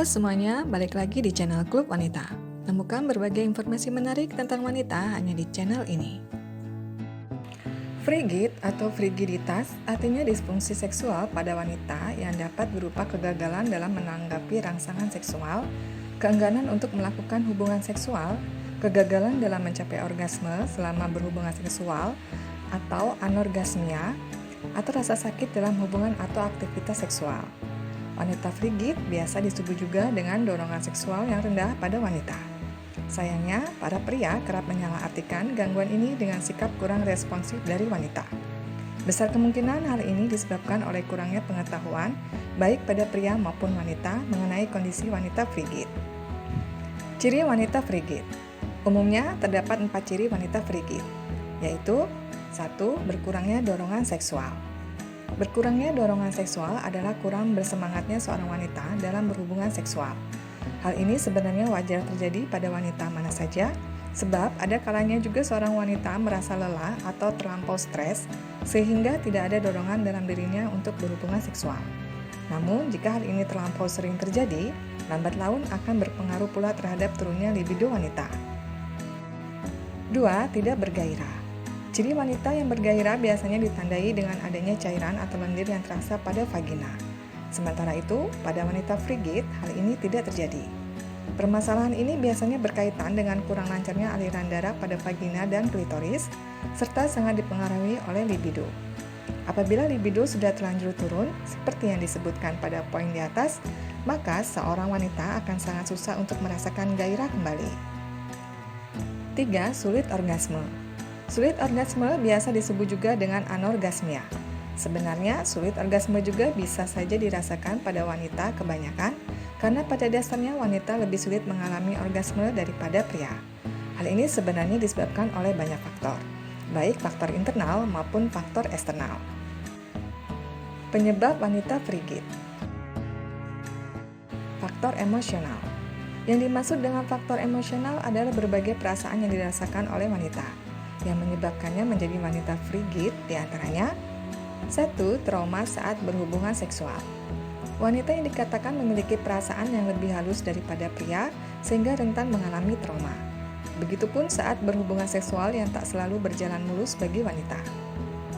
Halo semuanya, balik lagi di channel Klub Wanita. Temukan berbagai informasi menarik tentang wanita hanya di channel ini. Frigid atau frigiditas artinya disfungsi seksual pada wanita yang dapat berupa kegagalan dalam menanggapi rangsangan seksual, keengganan untuk melakukan hubungan seksual, kegagalan dalam mencapai orgasme selama berhubungan seksual, atau anorgasmia, atau rasa sakit dalam hubungan atau aktivitas seksual. Wanita frigid biasa disebut juga dengan dorongan seksual yang rendah pada wanita. Sayangnya, para pria kerap menyalahartikan gangguan ini dengan sikap kurang responsif dari wanita. Besar kemungkinan hal ini disebabkan oleh kurangnya pengetahuan baik pada pria maupun wanita mengenai kondisi wanita frigid. Ciri wanita frigid. Umumnya terdapat 4 ciri wanita frigid, yaitu 1. Berkurangnya dorongan seksual. Berkurangnya dorongan seksual adalah kurang bersemangatnya seorang wanita dalam berhubungan seksual. Hal ini sebenarnya wajar terjadi pada wanita mana saja, sebab ada kalanya juga seorang wanita merasa lelah atau terlampau stres, sehingga tidak ada dorongan dalam dirinya untuk berhubungan seksual. Namun, jika hal ini terlampau sering terjadi, lambat laun akan berpengaruh pula terhadap turunnya libido wanita. 2. Tidak bergairah. Ciri wanita yang bergairah biasanya ditandai dengan adanya cairan atau lendir yang terasa pada vagina. Sementara itu, pada wanita frigid, hal ini tidak terjadi. Permasalahan ini biasanya berkaitan dengan kurang lancarnya aliran darah pada vagina dan klitoris, serta sangat dipengaruhi oleh libido. Apabila libido sudah terlanjur turun, seperti yang disebutkan pada poin di atas, maka seorang wanita akan sangat susah untuk merasakan gairah kembali. 3. Sulit orgasme. Sulit orgasme biasa disebut juga dengan anorgasmia. Sebenarnya, sulit orgasme juga bisa saja dirasakan pada wanita kebanyakan, karena pada dasarnya wanita lebih sulit mengalami orgasme daripada pria. Hal ini sebenarnya disebabkan oleh banyak faktor, baik faktor internal maupun faktor eksternal. Penyebab wanita frigid. Faktor emosional. Yang dimaksud dengan faktor emosional adalah berbagai perasaan yang dirasakan oleh wanita yang menyebabkannya menjadi wanita frigid, diantaranya 1. Trauma saat berhubungan seksual. Wanita yang dikatakan memiliki perasaan yang lebih halus daripada pria sehingga rentan mengalami trauma. Begitupun saat berhubungan seksual yang tak selalu berjalan mulus bagi wanita.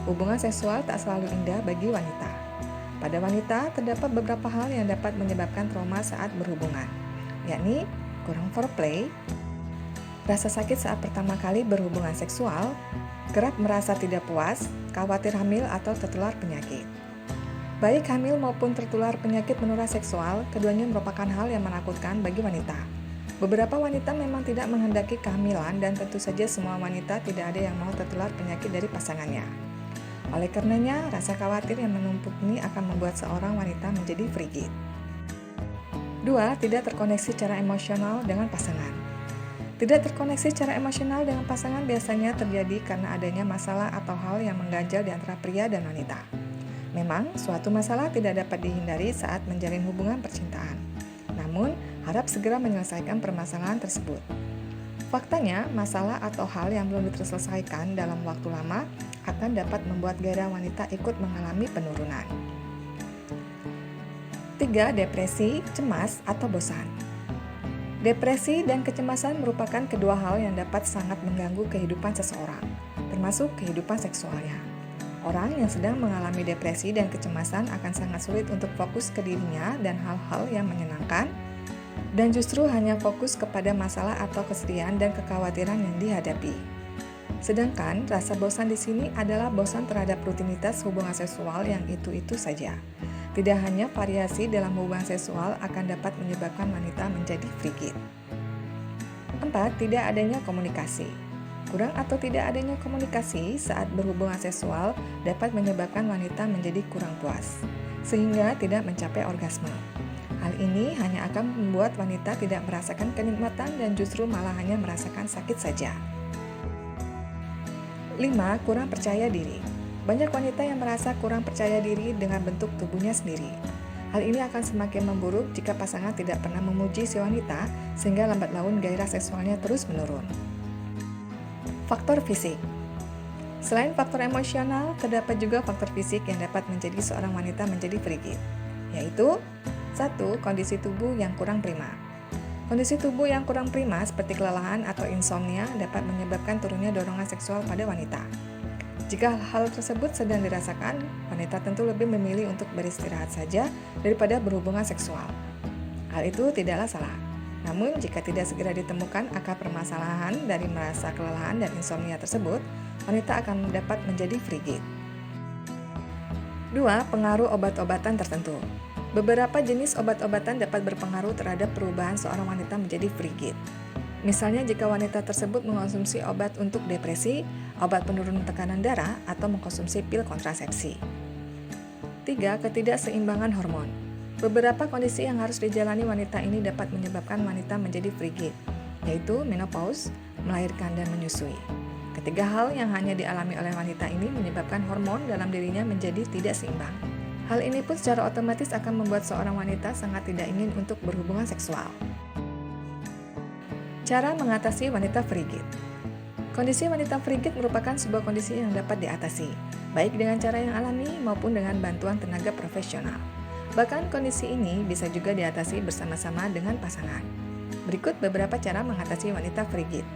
Hubungan seksual tak selalu indah bagi wanita. Pada wanita terdapat beberapa hal yang dapat menyebabkan trauma saat berhubungan, yakni kurang foreplay, rasa sakit saat pertama kali berhubungan seksual, kerap merasa tidak puas, khawatir hamil atau tertular penyakit. Baik hamil maupun tertular penyakit menular seksual, keduanya merupakan hal yang menakutkan bagi wanita. Beberapa wanita memang tidak menghendaki kehamilan dan tentu saja semua wanita tidak ada yang mau tertular penyakit dari pasangannya. Oleh karenanya, rasa khawatir yang menumpuk ini akan membuat seorang wanita menjadi frigid. 2. Tidak terkoneksi secara emosional dengan pasangan. Tidak terkoneksi secara emosional dengan pasangan biasanya terjadi karena adanya masalah atau hal yang mengganjal di antara pria dan wanita. Memang, suatu masalah tidak dapat dihindari saat menjalin hubungan percintaan. Namun, harap segera menyelesaikan permasalahan tersebut. Faktanya, masalah atau hal yang belum terselesaikan dalam waktu lama akan dapat membuat gairah wanita ikut mengalami penurunan. 3. Depresi, cemas, atau bosan. Depresi dan kecemasan merupakan kedua hal yang dapat sangat mengganggu kehidupan seseorang, termasuk kehidupan seksualnya. Orang yang sedang mengalami depresi dan kecemasan akan sangat sulit untuk fokus ke dirinya dan hal-hal yang menyenangkan, dan justru hanya fokus kepada masalah atau kesedihan dan kekhawatiran yang dihadapi. Sedangkan rasa bosan di sini adalah bosan terhadap rutinitas hubungan seksual yang itu-itu saja. Tidak hanya variasi dalam hubungan seksual akan dapat menyebabkan wanita menjadi frigid. 4. Tidak adanya komunikasi. Kurang atau tidak adanya komunikasi saat berhubungan seksual dapat menyebabkan wanita menjadi kurang puas, sehingga tidak mencapai orgasme. Hal ini hanya akan membuat wanita tidak merasakan kenikmatan dan justru malah hanya merasakan sakit saja. 5. Kurang percaya diri. Banyak wanita yang merasa kurang percaya diri dengan bentuk tubuhnya sendiri. Hal ini akan semakin memburuk jika pasangan tidak pernah memuji si wanita, sehingga lambat laun gairah seksualnya terus menurun. Faktor fisik. Selain faktor emosional, terdapat juga faktor fisik yang dapat menjadi seorang wanita menjadi frigid, yaitu 1. Kondisi tubuh yang kurang prima. Kondisi tubuh yang kurang prima seperti kelelahan atau insomnia dapat menyebabkan turunnya dorongan seksual pada wanita. Jika hal tersebut sedang dirasakan, wanita tentu lebih memilih untuk beristirahat saja daripada berhubungan seksual. Hal itu tidaklah salah. Namun, jika tidak segera ditemukan akar permasalahan dari merasa kelelahan dan insomnia tersebut, wanita akan dapat menjadi frigid. 2. Pengaruh obat-obatan tertentu. Beberapa jenis obat-obatan dapat berpengaruh terhadap perubahan seorang wanita menjadi frigid. Misalnya jika wanita tersebut mengonsumsi obat untuk depresi, obat penurun tekanan darah, atau mengkonsumsi pil kontrasepsi. 3. Ketidakseimbangan hormon. Beberapa kondisi yang harus dijalani wanita ini dapat menyebabkan wanita menjadi frigid, yaitu menopause, melahirkan dan menyusui. Ketiga hal yang hanya dialami oleh wanita ini menyebabkan hormon dalam dirinya menjadi tidak seimbang. Hal ini pun secara otomatis akan membuat seorang wanita sangat tidak ingin untuk berhubungan seksual. Cara mengatasi wanita frigid. Kondisi wanita frigid merupakan sebuah kondisi yang dapat diatasi, baik dengan cara yang alami maupun dengan bantuan tenaga profesional. Bahkan kondisi ini bisa juga diatasi bersama-sama dengan pasangan. Berikut beberapa cara mengatasi wanita frigid.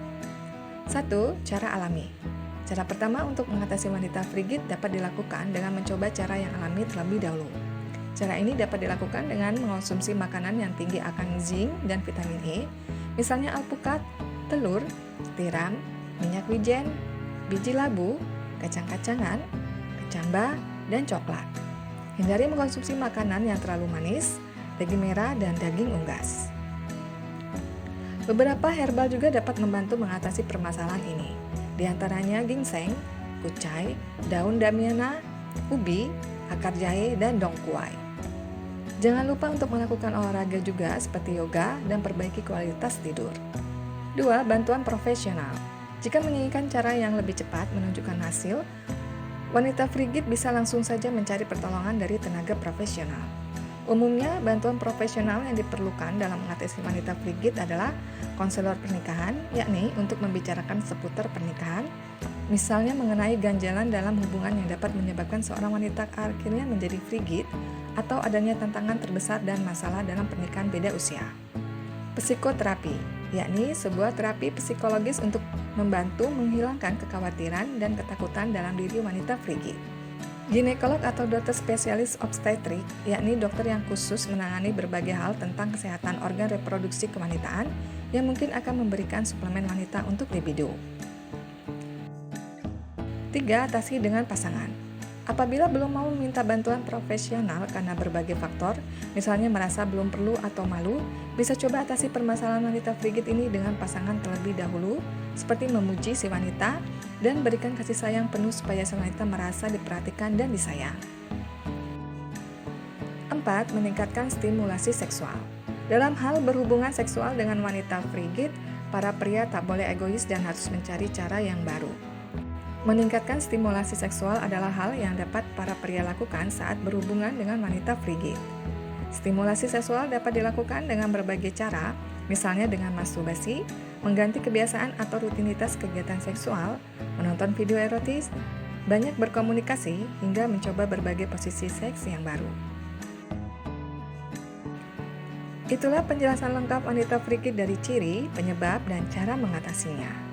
1. Cara alami. Cara pertama untuk mengatasi wanita frigid dapat dilakukan dengan mencoba cara yang alami terlebih dahulu. Cara ini dapat dilakukan dengan mengonsumsi makanan yang tinggi akan zinc dan vitamin E, misalnya alpukat, telur, tiram, minyak wijen, biji labu, kacang-kacangan, kecamba, dan coklat. Hindari mengkonsumsi makanan yang terlalu manis, daging merah, dan daging unggas. Beberapa herbal juga dapat membantu mengatasi permasalahan ini. Di antaranya ginseng, kucai, daun damiana, ubi, akar jahe, dan dongkuai. Jangan lupa untuk melakukan olahraga juga seperti yoga dan perbaiki kualitas tidur. 2. Bantuan profesional. Jika menginginkan cara yang lebih cepat menunjukkan hasil, wanita frigid bisa langsung saja mencari pertolongan dari tenaga profesional. Umumnya, bantuan profesional yang diperlukan dalam mengatasi wanita frigid adalah konselor pernikahan, yakni untuk membicarakan seputar pernikahan, misalnya mengenai ganjalan dalam hubungan yang dapat menyebabkan seorang wanita akhirnya menjadi frigid, atau adanya tantangan terbesar dan masalah dalam pernikahan beda usia. Psikoterapi, yakni sebuah terapi psikologis untuk membantu menghilangkan kekhawatiran dan ketakutan dalam diri wanita frigid. Ginekolog atau dokter spesialis obstetrik, yakni dokter yang khusus menangani berbagai hal tentang kesehatan organ reproduksi kewanitaan yang mungkin akan memberikan suplemen wanita untuk libido. 3. Atasi dengan pasangan. Apabila belum mau meminta bantuan profesional karena berbagai faktor, misalnya merasa belum perlu atau malu, bisa coba atasi permasalahan wanita frigid ini dengan pasangan terlebih dahulu, seperti memuji si wanita dan berikan kasih sayang penuh supaya si wanita merasa diperhatikan dan disayang. 4. Meningkatkan stimulasi seksual. Dalam hal berhubungan seksual dengan wanita frigid, para pria tak boleh egois dan harus mencari cara yang baru. Meningkatkan stimulasi seksual adalah hal yang dapat para pria lakukan saat berhubungan dengan wanita frigid. Stimulasi seksual dapat dilakukan dengan berbagai cara, misalnya dengan masturbasi, mengganti kebiasaan atau rutinitas kegiatan seksual, menonton video erotis, banyak berkomunikasi, hingga mencoba berbagai posisi seks yang baru. Itulah penjelasan lengkap wanita frigid dari ciri, penyebab, dan cara mengatasinya.